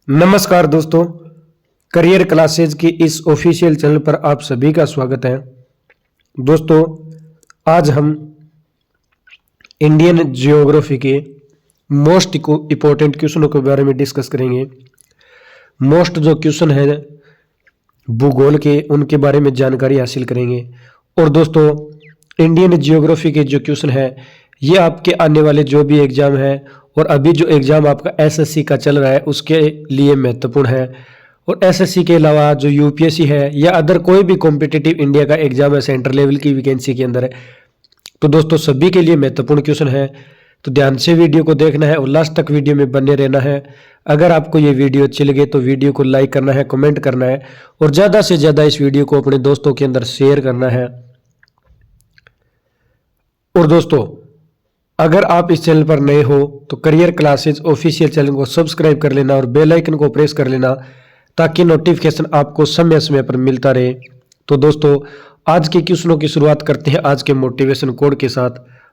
नमस्कार दोस्तों, career classes की इस ऑफिशियल चैनल पर आप सभी का स्वागत है। दोस्तों, आज हम इंडियन जियोग्राफी के मोस्ट इम्पोर्टेंट क्वेश्चनों के बारे में डिस्कस करेंगे। मोस्ट जो क्वेश्चन है भूगोल के, उनके बारे में जानकारी हासिल करेंगे। और दोस्तों, इंडियन जियोग्राफी के जो क्वेश्चन है ये आपके आने वाले जो भी एग्जाम है और अभी जो एग्जाम आपका एसएससी का चल रहा है उसके लिए महत्वपूर्ण है। और एसएससी के अलावा जो यूपीएससी है या अदर कोई भी कॉम्पिटिटिव इंडिया का एग्जाम है सेंट्रल लेवल की वैकेंसी के अंदर है, तो दोस्तों सभी के लिए महत्वपूर्ण क्वेश्चन है। तो ध्यान से वीडियो को देखना है और लास्ट तक वीडियो में बने रहना है। अगर आपको ये वीडियो अच्छी लगे तो वीडियो को लाइक करना है, कमेंट करना है और ज़्यादा से ज़्यादा इस वीडियो को अपने दोस्तों के अंदर शेयर करना है। और दोस्तों, अगर आप इस चैनल पर नए हो तो करियर क्लासेज ऑफिशियल चैनल को सब्सक्राइब कर लेना और बेल आइकन को प्रेस कर लेना ताकि नोटिफिकेशन आपको समय समय पर मिलता रहे। तो दोस्तों, आज के क्वेश्चनों की शुरुआत करते हैं आज के मोटिवेशन कोड के साथ।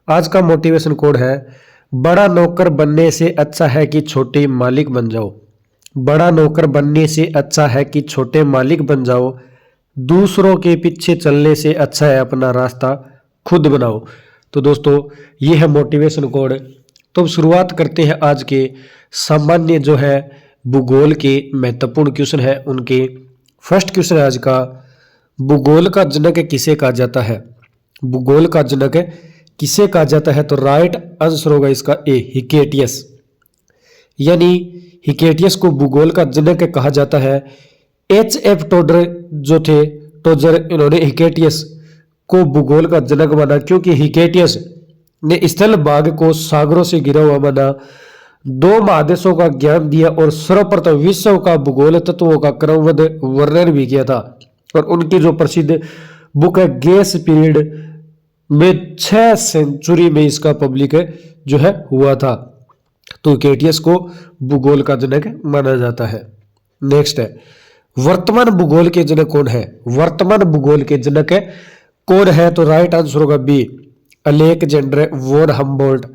आज का मोटिवेशन कोड है, बड़ा नौकर बनने से अच्छा है कि छोटे मालिक बन जाओ। बड़ा नौकर बनने से अच्छा है कि छोटे मालिक बन जाओ। दूसरों के पीछे चलने से अच्छा है अपना रास्ता खुद बनाओ। तो दोस्तों, ये है मोटिवेशन कोड। तो शुरुआत करते हैं आज के सामान्य जो है भूगोल के महत्वपूर्ण क्वेश्चन है उनके। फर्स्ट क्वेश्चन है आज का, भूगोल का जनक किसे कहा जाता है? भूगोल का जनक किसे कहा जाता है? तो राइट आंसर होगा इसका ए, हिकेटियस। यानी हिकेटियस को भूगोल का जनक कहा जाता है। एच.एफ. टोडर जो थे, टोजर, इन्होंने हिकेटियस को भूगोल का जनक माना क्योंकि हिकेटियस ने स्थल भाग को सागरों से घिरा हुआ माना, दो महादेशों का ज्ञान दिया और सर्वप्रथम विश्व का भूगोल तत्वों का क्रमबद्ध वर्णन भी किया था। और उनकी जो प्रसिद्ध बुक है गेस पीरियड में 6 सेंचुरी में इसका पब्लिक जो है हुआ था। तो हिकेटियस को भूगोल का जनक माना जाता है। नेक्स्ट है, वर्तमान भूगोल के जनक कौन है? वर्तमान भूगोल के जनक कौन है? तो राइट आंसर होगा b, Alexander von Humboldt.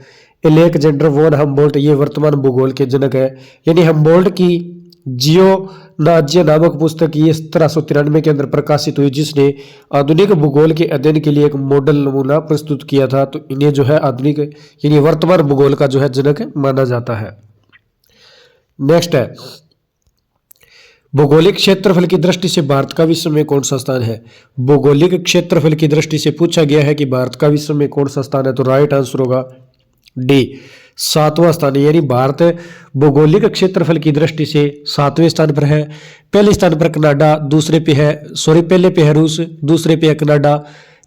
Alexander von Humboldt ये वर्तमान भूगोल के जनक है। यानी हम्बोल्ट की जियोनाजिया नामक पुस्तक ये 1793 के अंदर प्रकाशित हुई, जिसने आधुनिक भूगोल के अध्ययन के लिए एक मॉडल नमूना प्रस्तुत किया था। तो इन्हें जो है आधुनिक यानी वर्तमान भूगोल का जो है जनक माना जाता है। नेक्स्ट है, भौगोलिक क्षेत्रफल की दृष्टि से भारत का विश्व में कौन सा स्थान है? भौगोलिक क्षेत्रफल की दृष्टि से पूछा गया है कि भारत का विश्व में कौन सा स्थान है। तो राइट आंसर होगा डी, 7वां स्थान है। यानी भारत भौगोलिक क्षेत्रफल की दृष्टि से 7वें स्थान पर है। पहले स्थान पर कनाडा, पहले पे है रूस, दूसरे पे है कनाडा,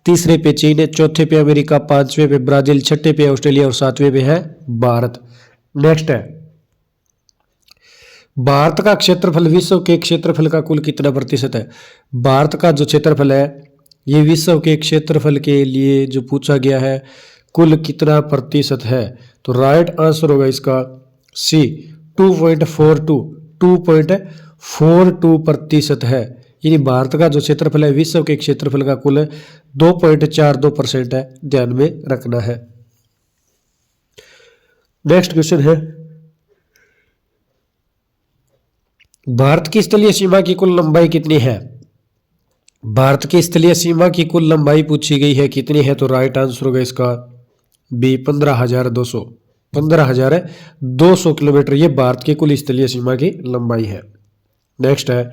तीसरे पे चीन, चौथे पे अमेरिका, 5वें पे ब्राजील, छठे पे ऑस्ट्रेलिया और 7वें पे है भारत। नेक्स्ट है, भारत का क्षेत्रफल विश्व के क्षेत्रफल का कुल कितना प्रतिशत है? भारत का जो क्षेत्रफल है ये विश्व के क्षेत्रफल के लिए जो पूछा गया है कुल कितना प्रतिशत है? तो राइट आंसर होगा इसका सी, 2.42 प्रतिशत है। यानी भारत का जो क्षेत्रफल है विश्व के क्षेत्रफल का कुल 2.42% है, ध्यान में रखना है। नेक्स्ट क्वेश्चन है, भारत की स्थलीय सीमा की कुल लंबाई कितनी है? भारत की स्थलीय सीमा की कुल लंबाई पूछी गई है, कितनी है? तो राइट आंसर होगा इसका बी, 15,200 किलोमीटर। ये भारत की कुल स्थलीय सीमा की लंबाई है। नेक्स्ट है,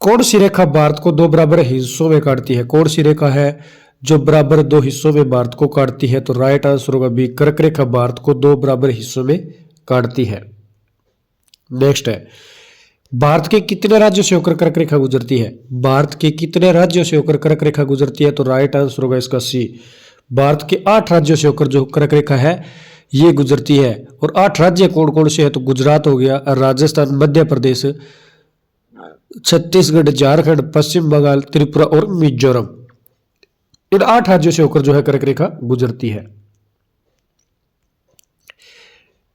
कौन सी रेखा भारत को 2 बराबर हिस्सों में काटती है? कौन सी रेखा है जो बराबर 2 हिस्सों में भारत को काटती है? तो राइट आंसर होगा बी, कर्क रेखा भारत को 2 बराबर हिस्सों में काटती है। नेक्स्ट है, भारत के कितने राज्यों से होकर कर्क रेखा गुजरती है? भारत के कितने राज्यों से होकर कर्क रेखा गुजरती है? तो राइट आंसर होगा इसका सी, भारत के 8 राज्यों से होकर जो कर्क रेखा है ये गुजरती है। और 8 राज्य कौन कौन से है? तो गुजरात हो गया, राजस्थान, मध्य प्रदेश, छत्तीसगढ़, झारखंड, पश्चिम बंगाल, त्रिपुरा और मिजोरम। इन 8 राज्यों से होकर जो है कर्क रेखा गुजरती है।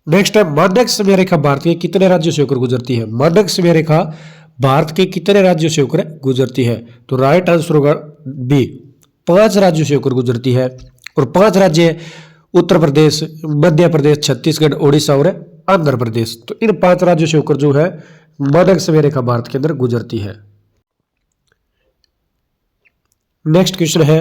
नेक्स्ट है, मानक समय रेखा भारत के कितने राज्यों से होकर गुजरती है? मानक समय रेखा भारत के कितने राज्यों से होकर गुजरती है? तो राइट आंसर होगा बी, 5 राज्यों से होकर गुजरती है। और 5 राज्य उत्तर प्रदेश, मध्य प्रदेश, छत्तीसगढ़, ओडिशा और आंध्र प्रदेश। तो इन 5 राज्यों से होकर जो है मानक समय रेखा भारत के अंदर गुजरती है। नेक्स्ट क्वेश्चन है,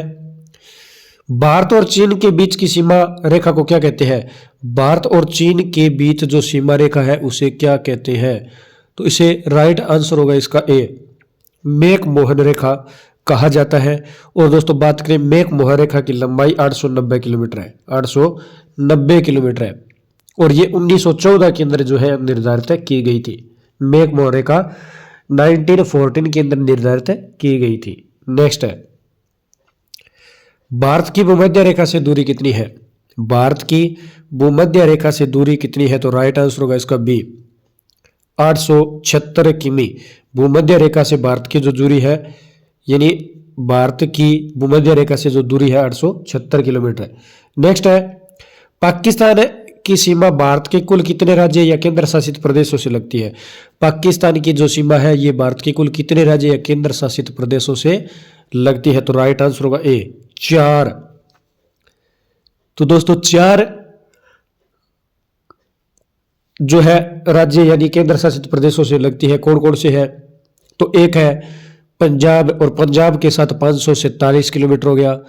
भारत और चीन के बीच की सीमा रेखा को क्या कहते हैं? भारत और चीन के बीच जो सीमा रेखा है उसे क्या कहते हैं? तो इसे राइट आंसर होगा इसका ए, मेक मोहन रेखा कहा जाता है। और दोस्तों बात करें मेक मोहन रेखा की लंबाई 890 किलोमीटर है, 890 किलोमीटर है। और ये 1914 के अंदर जो है निर्धारित की गई थी। मेक मोहन रेखा 1914 के अंदर निर्धारित की गई थी। नेक्स्ट है, भारत की भूमध्य रेखा से दूरी कितनी है? भारत की भूमध्य रेखा से दूरी कितनी है? तो राइट आंसर होगा इसका बी, 876 किमी। भूमध्य रेखा से भारत की जो दूरी है, यानी भारत की भूमध्य रेखा से जो दूरी है 876 किलोमीटर है। नेक्स्ट है, पाकिस्तान की सीमा भारत के कुल कितने राज्य या केंद्र शासित प्रदेशों से लगती है? पाकिस्तान की जो सीमा है ये भारत के कुल कितने राज्य या केंद्र शासित प्रदेशों से लगती है? तो राइट आंसर होगा ए, 4। तो दोस्तों 4 जो है राज्य यानी केंद्र शासित प्रदेशों से लगती है। कौन कौन से है? तो एक है पंजाब, और पंजाब के साथ 547 किलोमीटर हो गया।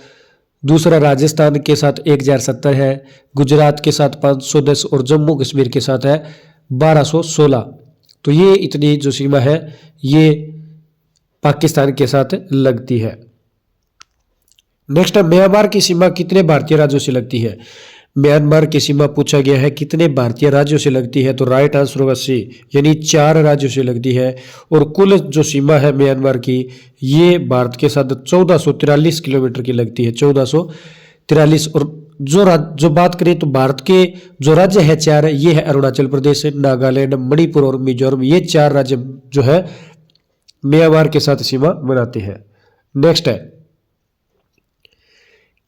दूसरा राजस्थान के साथ 1070 है, गुजरात के साथ 510 और जम्मू कश्मीर के साथ है 1216। तो ये इतनी जो सीमा है ये पाकिस्तान के साथ लगती है। नेक्स्ट है, म्यांमार की सीमा कितने भारतीय राज्यों से लगती है? म्यांमार की सीमा पूछा गया है कितने भारतीय राज्यों से लगती है? तो राइट आंसर होगा सी, यानी 4 राज्यों से लगती है। और कुल जो सीमा है म्यांमार की ये भारत के साथ 1443 किलोमीटर की लगती है, 1443। और जो बात करें तो भारत के जो राज्य है 4 ये है अरुणाचल प्रदेश, नागालैंड, मणिपुर और मिजोरम। ये 4 राज्य जो है म्यांमार के साथ सीमा बनाते हैं। नेक्स्ट है,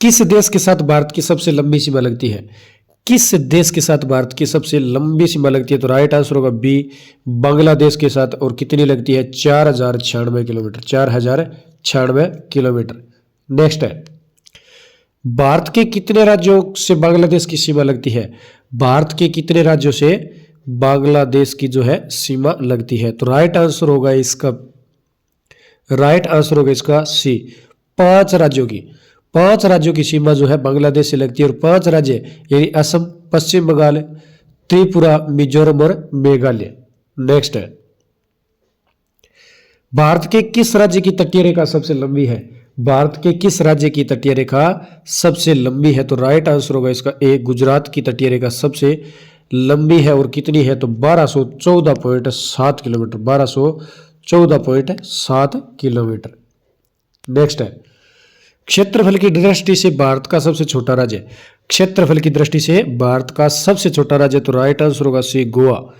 किस देश के साथ भारत की सबसे लंबी सीमा लगती है? किस देश के साथ भारत की सबसे लंबी सीमा लगती है? तो राइट आंसर होगा बी, बांग्लादेश के साथ। और कितनी लगती है? 4096 किलोमीटर, 4096 किलोमीटर। नेक्स्ट है, भारत के कितने राज्यों से बांग्लादेश की सीमा लगती है? भारत के कितने राज्यों से बांग्लादेश की जो है सीमा लगती है? तो राइट आंसर होगा इसका सी, 5 राज्यों की। 5 राज्यों की सीमा जो है बांग्लादेश से लगती है। और 5 राज्य यानी असम, पश्चिम बंगाल, त्रिपुरा, मिजोरम और मेघालय। नेक्स्ट है, भारत के किस राज्य की तटीय रेखा सबसे लंबी है? भारत के किस राज्य की तटीय रेखा सबसे लंबी है? तो राइट आंसर होगा इसका ए, गुजरात की तटीय रेखा सबसे लंबी है। और कितनी है? तो 1214.7 किलोमीटर, 1214.7 किलोमीटर। नेक्स्ट है, क्षेत्रफल की दृष्टि से भारत का सबसे छोटा राज्य? क्षेत्रफल की दृष्टि से भारत का सबसे छोटा राज्य, तो राइट आंसर होगा सी, गोवा।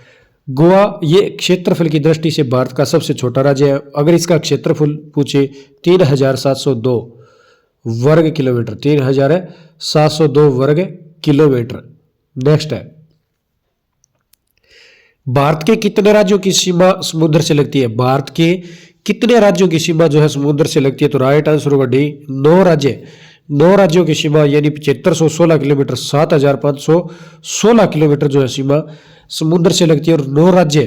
गोवा ये क्षेत्रफल की दृष्टि से भारत का सबसे छोटा राज्य है। अगर इसका क्षेत्रफल पूछे 3702 वर्ग किलोमीटर, 3702 वर्ग किलोमीटर। नेक्स्ट है, भारत के कितने राज्यों की सीमा समुद्र से लगती है? भारत के कितने राज्यों की सीमा जो है समुद्र से लगती है? तो राइट आंसर होगा डी, 9 राज्य। 9 राज्यों की सीमा यानी 7516 किलोमीटर, 7516 किलोमीटर जो है सीमा समुद्र से लगती है। और 9 राज्य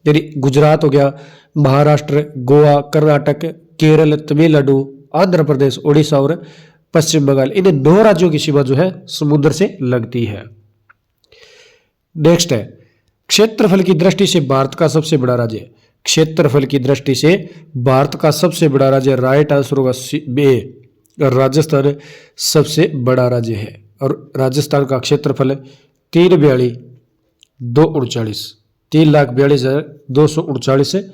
यानी गुजरात हो गया, महाराष्ट्र, गोवा, कर्नाटक, केरल, तमिलनाडु, आंध्र प्रदेश, उड़ीसा और पश्चिम बंगाल, इन 9 राज्यों की सीमा जो है समुद्र से लगती है। नेक्स्ट है, क्षेत्रफल की दृष्टि से भारत का सबसे बड़ा राज्य? क्षेत्रफल की दृष्टि से भारत का सबसे बड़ा राज्य, राइट आंसर होगा बे, राजस्थान सबसे बड़ा राज्य है। और राजस्थान का क्षेत्रफल 3,42,239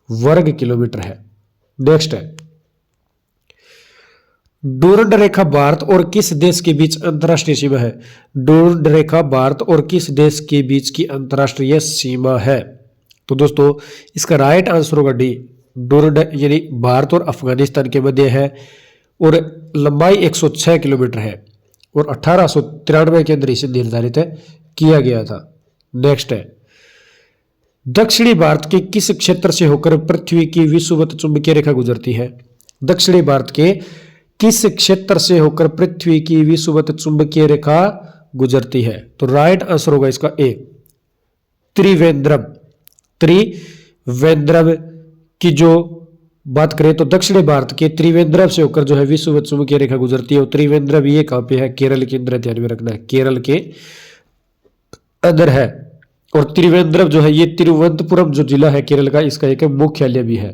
वर्ग किलोमीटर है। नेक्स्ट है, डूरंड रेखा भारत और किस देश के बीच अंतरराष्ट्रीय सीमा है? डूरंड रेखा भारत और किस देश के बीच की अंतरराष्ट्रीय सीमा है? तो दोस्तों इसका राइट आंसर होगा डी, डूरंड यानी भारत और अफगानिस्तान के मध्य है। और लंबाई 106 किलोमीटर है। और 1893 के अंदर इसे निर्धारित किया गया था। नेक्स्ट है, दक्षिणी भारत के किस क्षेत्र से होकर पृथ्वी की विषुवत चुंबकीय रेखा गुजरती है? दक्षिणी भारत के किस क्षेत्र से होकर पृथ्वी की विषुवत चुंबकीय रेखा गुजरती है? तो राइट आंसर होगा इसका ए, त्रिवेंद्रम। त्रिवेंद्रम की जो बात करें तो दक्षिणी भारत के त्रिवेंद्रम से होकर जो है विषुवत रेखा गुजरती है। और त्रिवेंद्रम ये कहां पे है? केरल के अंदर, ध्यान में रखना है, केरल के अंदर है। और त्रिवेंद्रम जो है ये तिरुवनंतपुरम जो जिला है केरल का, इसका एक मुख्यालय भी है।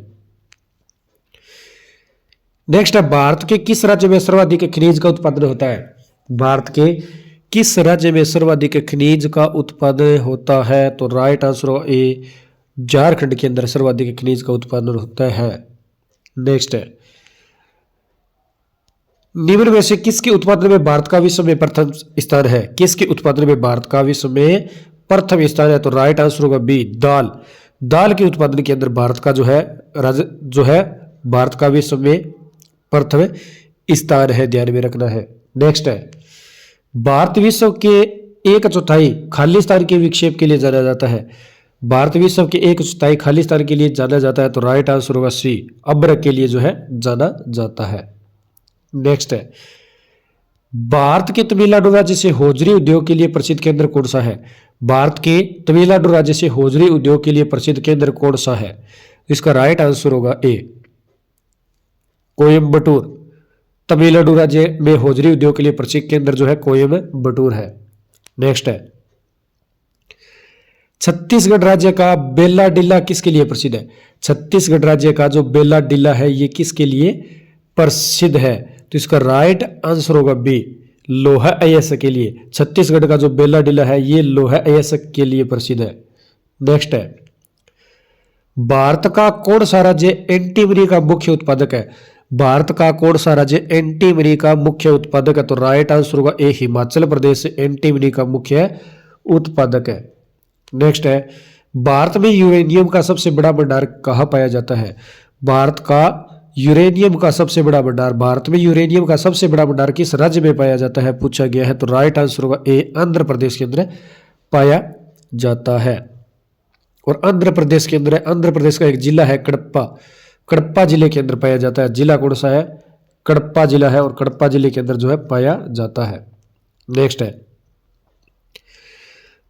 नेक्स्ट है, भारत के किस राज्य में सर्वाधिक खनिज का उत्पादन होता है? भारत के किस राज्य में सर्वाधिक खनिज का उत्पादन होता है? तो राइट आंसर ए, झारखंड के अंदर सर्वाधिक खनिज का उत्पादन होता है। नेक्स्ट है, निम्न में से किसके उत्पादन में भारत का विश्व में प्रथम स्थान है? किसके उत्पादन में भारत का विश्व में प्रथम स्थान है? तो राइट आंसर होगा बी, दाल। दाल के उत्पादन के अंदर भारत का जो है भारत का विश्व में प्रथम स्थान है, ध्यान में रखना है। नेक्स्ट है, भारत विश्व के 1/4 खाली स्थान के विक्षेप के लिए जाना जाता है। भारत विश्व के 1/4 खाली स्थान के लिए जाना जाता है। तो राइट आंसर होगा सी, अब्र के लिए जो है जाना जाता है। नेक्स्ट है, भारत के तमिलनाडु राज्य से होजरी उद्योग के लिए प्रसिद्ध केंद्र कौन सा है? भारत के तमिलनाडु राज्य से होजरी उद्योग के लिए प्रसिद्ध केंद्र कौन सा है? इसका राइट आंसर होगा ए, कोयम्बटूर। तमिलनाडु राज्य में होजरी उद्योग के लिए प्रसिद्ध केंद्र जो है कोयम्बटूर है। नेक्स्ट है, छत्तीसगढ़ राज्य का बेल्ला डिल्ला किसके लिए प्रसिद्ध है? छत्तीसगढ़ राज्य का जो बेल्ला डिल्ला है ये किसके लिए प्रसिद्ध है? तो इसका राइट आंसर होगा बी, लोहा अयस्क के लिए। छत्तीसगढ़ का जो बेल्ला डिल्ला है ये लोहा अयस्क के लिए प्रसिद्ध है। नेक्स्ट है, भारत का कौन सा राज्य एंटीमनी का मुख्य उत्पादक है? भारत का कौन सा राज्य एंटीमनी का मुख्य उत्पादक है? तो राइट आंसर होगा ए, हिमाचल प्रदेश एंटीमनी का मुख्य उत्पादक है। नेक्स्ट है, भारत में यूरेनियम का सबसे बड़ा भंडार कहाँ पाया जाता है? भारत का यूरेनियम का सबसे बड़ा भंडार, भारत में यूरेनियम का सबसे बड़ा भंडार किस राज्य में पाया जाता है पूछा गया है। तो राइट आंसर होगा ए, आंध्र प्रदेश के अंदर पाया जाता है। और आंध्र प्रदेश के अंदर, आंध्र प्रदेश का एक जिला है कडप्पा, कडप्पा जिले के अंदर पाया जाता है। जिला कौन सा है? कडप्पा जिला है, और कडप्पा जिले के अंदर जो है पाया जाता है। नेक्स्ट है,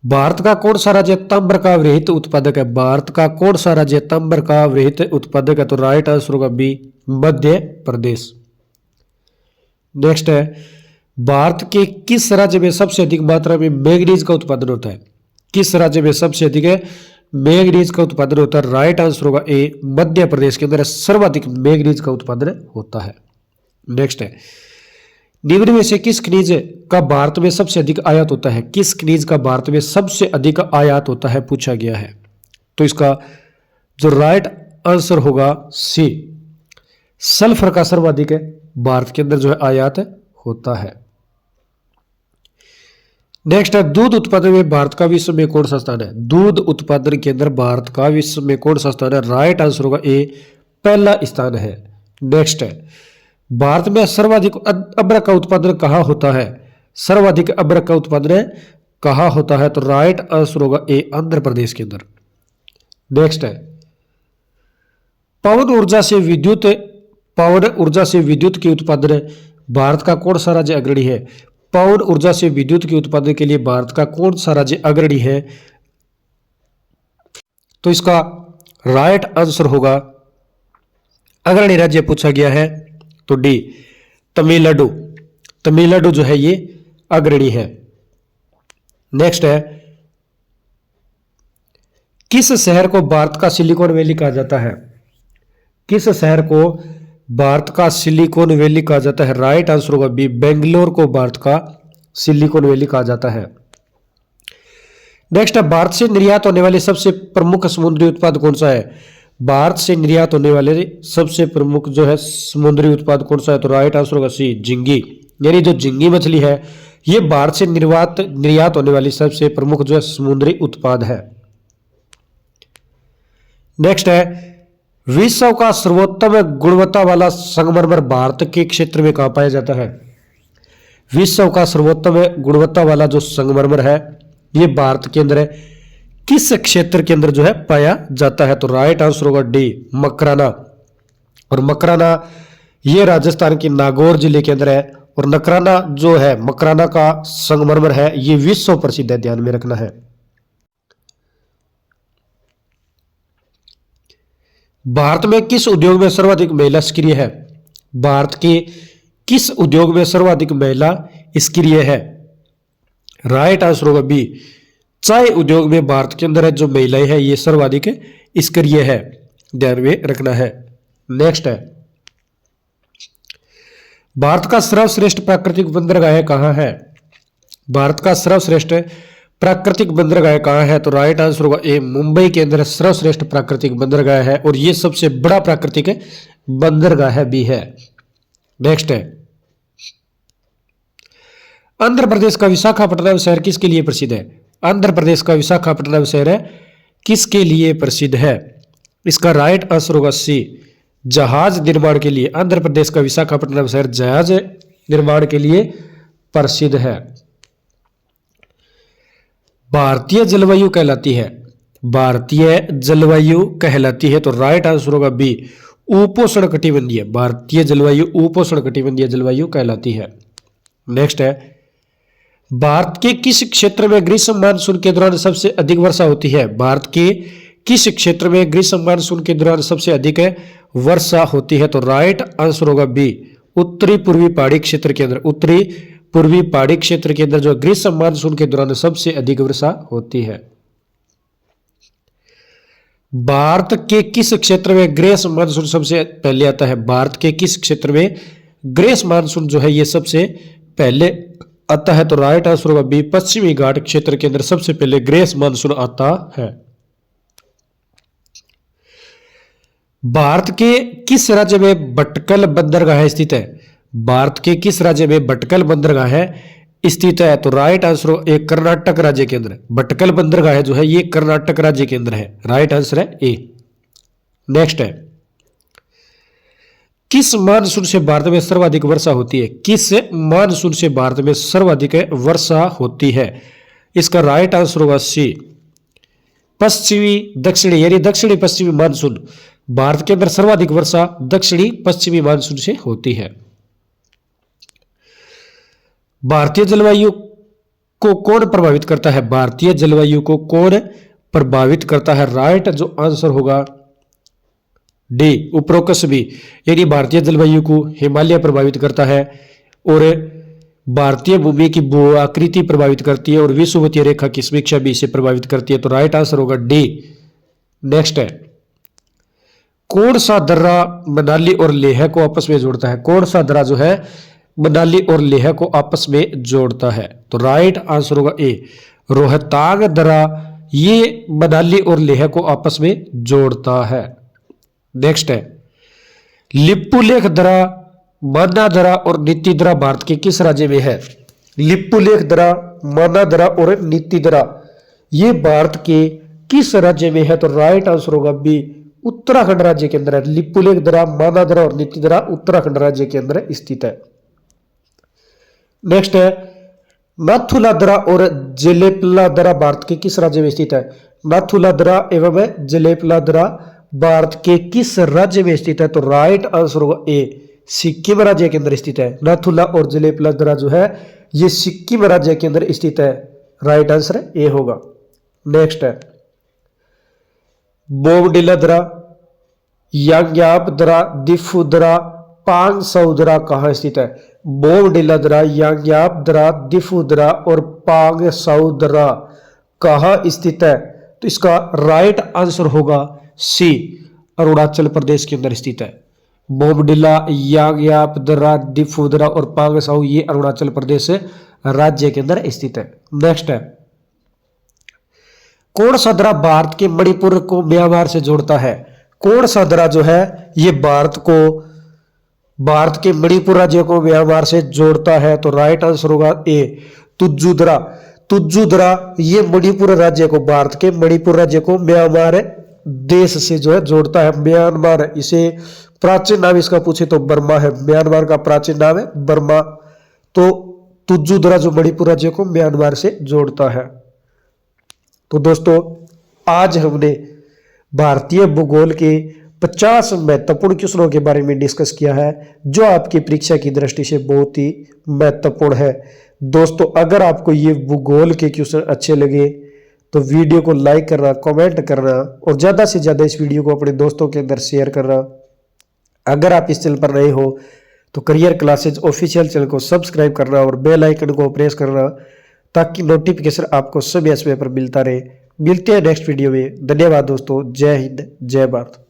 भारत का कौन सा राज्य ताम्र का विरहित उत्पादक है? भारत का कौन सा राज्य ताम्र का विरहित उत्पादक है? तो राइट आंसर होगा बी, मध्य प्रदेश। नेक्स्ट है, भारत के किस राज्य में सबसे अधिक मात्रा में मैंगनीज का उत्पादन होता है? किस राज्य में सबसे अधिक मैंगनीज का उत्पादन होता है? राइट आंसर होगा ए, मध्य प्रदेश के अंदर सर्वाधिक मैंगनीज का उत्पादन होता है। नेक्स्ट है, निम्न में से किस खनिज का भारत में सबसे अधिक आयात होता है? किस खनिज का भारत में सबसे अधिक आयात होता है पूछा गया है। तो इसका जो राइट आंसर होगा सी, सल्फर का सर्वाधिक भारत के अंदर जो है आयात होता है। नेक्स्ट है, दूध उत्पादन में भारत का विश्व में कौन सा स्थान है? दूध उत्पादन के अंदर भारत का विश्व में कौन सा स्थान है? राइट आंसर होगा ए, पहला स्थान है। नेक्स्ट है, भारत में सर्वाधिक अदरक का उत्पादन कहाँ होता है? सर्वाधिक अदरक का उत्पादन कहाँ होता है? तो राइट आंसर होगा ए, आंध्र प्रदेश के अंदर। नेक्स्ट है, पवन ऊर्जा से विद्युत के उत्पादन भारत का कौन सा राज्य अग्रणी है? पवन ऊर्जा से विद्युत के उत्पादन के लिए भारत का कौन सा राज्य अग्रणी है? तो इसका राइट आंसर होगा, अग्रणी राज्य पूछा गया है तो डी, तमिलनाडु। तमिलनाडु जो है ये अग्रणी है। नेक्स्ट है, किस शहर को भारत का सिलिकॉन वैली कहा जाता है? किस शहर को भारत का सिलिकॉन वैली कहा जाता है? राइट आंसर होगा बी, बेंगलोर को भारत का सिलिकॉन वैली कहा जाता है। नेक्स्ट है, भारत से निर्यात होने वाले सबसे प्रमुख समुद्री उत्पाद कौन सा है? भारत से निर्यात होने वाले सबसे प्रमुख जो है समुद्री उत्पाद कौन सा है? तो राइट आंसर होगा सी, झींगी। यानी जो झींगी मछली है ये भारत से निर्यात होने वाली सबसे प्रमुख जो है समुद्री उत्पाद है। नेक्स्ट है, विश्व का सर्वोत्तम गुणवत्ता वाला संगमरमर भारत के क्षेत्र में कहां पाया जाता है? विश्व का सर्वोत्तम गुणवत्ता वाला जो संगमरमर है ये भारत के अंदर है, किस क्षेत्र के अंदर जो है पाया जाता है? तो राइट आंसर होगा डी, मकराना। और मकराना ये राजस्थान के नागौर जिले के अंदर है। और नकराना जो है, मकराना का संगमरमर है ये विश्व प्रसिद्ध है, ध्यान में रखना है। भारत में किस उद्योग में सर्वाधिक महिला सक्रिय है? भारत के किस उद्योग में सर्वाधिक महिला सक्रिय है? राइट आंसर होगा बी, चाय उद्योग में भारत के अंदर है जो महिलाएं हैं ये सर्वाधिक सक्रिय है, ध्यान में रखना है। नेक्स्ट है, भारत का सर्वश्रेष्ठ प्राकृतिक बंदरगाह कहाँ है? भारत का सर्वश्रेष्ठ प्राकृतिक बंदरगाह कहाँ है? तो राइट आंसर होगा ए, मुंबई के अंदर सर्वश्रेष्ठ प्राकृतिक बंदरगाह है और ये सबसे बड़ा प्राकृतिक बंदरगाह भी है। नेक्स्ट है, आंध्र प्रदेश का विशाखापट्टनम शहर किसके लिए प्रसिद्ध है? आंध्र प्रदेश का विशाखापट्टनम शहर किसके लिए प्रसिद्ध है? इसका राइट आंसर होगा सी, जहाज निर्माण के लिए। आंध्र प्रदेश का विशाखापट्टनम शहर जहाज निर्माण के लिए प्रसिद्ध है। भारतीय जलवायु कहलाती है, भारतीय जलवायु कहलाती है, तो राइट आंसर होगा बी, उपोष्ण कटिबंधीय। भारतीय जलवायु उपोष्ण कटिबंधीय जलवायु कहलाती है। नेक्स्ट है, भारत के किस क्षेत्र में ग्रीष्म मानसून के दौरान सबसे अधिक वर्षा होती है? भारत के किस क्षेत्र में ग्रीष्म मानसून के दौरान सबसे अधिक वर्षा होती है? तो राइट आंसर होगा बी, उत्तरी पूर्वी पहाड़ी क्षेत्र के अंदर। उत्तरी पूर्वी पहाड़ी क्षेत्र के अंदर जो ग्रीष्म मानसून के दौरान सबसे अधिक वर्षा होती है। भारत के किस क्षेत्र में ग्रीष्म मानसून सबसे पहले आता है? भारत के किस क्षेत्र में ग्रीष्म मानसून जो है ये सबसे पहले आता है? तो राइट आंसर होगा बी, पश्चिमी घाट क्षेत्र के अंदर सबसे पहले ग्रीष्म मानसून आता है। भारत के किस राज्य में भटकल बंदरगाह स्थित है? भारत के किस राज्य में भटकल बंदरगाह स्थित है? तो राइट आंसर एक, कर्नाटक राज्य के अंदर। भटकल बंदरगाह जो है ये कर्नाटक राज्य के अंदर है, राइट आंसर है ए। नेक्स्ट है, किस मानसून से भारत में सर्वाधिक वर्षा होती है? किस मानसून से भारत में सर्वाधिक वर्षा होती है? इसका राइट आंसर होगा सी, पश्चिमी दक्षिणी यानी दक्षिणी पश्चिमी मानसून। भारत के अंदर सर्वाधिक वर्षा दक्षिणी पश्चिमी मानसून से होती है। भारतीय जलवायु को कौन प्रभावित करता है? भारतीय जलवायु को कौन प्रभावित करता है? राइट जो आंसर होगा डी, उपरोक्त भी, यानी भारतीय जलवायु को हिमालय प्रभावित करता है और भारतीय भूमि की भू आकृति प्रभावित करती है और विषुवतीय रेखा की समीक्षा भी इसे प्रभावित करती है, तो राइट आंसर होगा डी। नेक्स्ट है, कौन सा दर्रा मनाली और लेह को आपस में जोड़ता है? कौन सा दर्रा जो है मनाली और लेह को आपस में जोड़ता है? तो राइट आंसर होगा ए, रोहतांग दर्रा ये मनाली और लेह को आपस में जोड़ता है। नेक्स्ट है, लिपुलेख दर्रा, माना दर्रा और नीति दर्रा भारत के किस राज्य में है? लिपुलेख दर्रा, माना दर्रा और नीति दर्रा ये भारत के किस राज्य में है? तो राइट आंसर होगा बी, उत्तराखंड राज्य के अंदर है। लिपुलेख दर्रा, माना दर्रा और नीति दर्रा उत्तराखंड राज्य के अंदर स्थित है। नेक्स्ट है, नाथुला दर्रा और जलेपला दर्रा भारत के किस राज्य में स्थित है? नाथुला दर्रा एवं जलेपला दर्रा भारत के किस राज्य में स्थित है? तो राइट आंसर होगा ए, सिक्किम राज्य के अंदर स्थित है। नाथुला और जलेपला दर्रा जो है ये सिक्किम राज्य के अंदर स्थित है, राइट आंसर ए होगा। नेक्स्ट है, बोमडिला दर्रा, यांग्याप दर्रा, दिफू दर्रा, पांग साउ दर्रा कहाँ स्थित है? बोमडिला दर्रा, यांग्याप दर्रा, दिफू दर्रा और पांग साउ दर्रा कहाँ स्थित है? तो इसका राइट आंसर होगा सी, अरुणाचल प्रदेश के अंदर स्थित है। बोमडिला, यांग्याप दर्रा, दिफू दर्रा और पांग साउ ये अरुणाचल प्रदेश राज्य के अंदर स्थित है। नेक्स्ट है, कौन सा दर्रा भारत के मणिपुर को म्यांमार से जोड़ता है? कौन सा दर्रा जो है ये भारत के मणिपुर राज्य को म्यांमार से जोड़ता है? तो राइट आंसर होगा ए, तुज्जू दर्रा। तुज्जू दर्रा ये मणिपुर राज्य को, भारत के मणिपुर राज्य को म्यांमार देश से जो है जोड़ता है। म्यांमार, इसे प्राचीन नाम इसका पूछे तो बर्मा है। म्यांमार का प्राचीन नाम है बर्मा। तो तुज्जू दर्रा जो मणिपुर राज्य को म्यांमार से जोड़ता है। तो दोस्तों आज हमने भारतीय भूगोल के 50 महत्वपूर्ण क्वेश्चनों के बारे में डिस्कस किया है जो आपकी परीक्षा की दृष्टि से बहुत ही महत्वपूर्ण है। दोस्तों अगर आपको ये भूगोल के क्वेश्चन अच्छे लगे तो वीडियो को लाइक करना, कमेंट करना और ज़्यादा से ज़्यादा इस वीडियो को अपने दोस्तों के अंदर शेयर करना। अगर आप इस चैनल पर नए हो तो करियर क्लासेज ऑफिशियल चैनल को सब्सक्राइब करना और बेल आइकन को प्रेस करना ताकि नोटिफिकेशन आपको समय समय पर मिलता रहे। मिलते हैं नेक्स्ट वीडियो में। धन्यवाद दोस्तों। जय हिंद, जय भारत।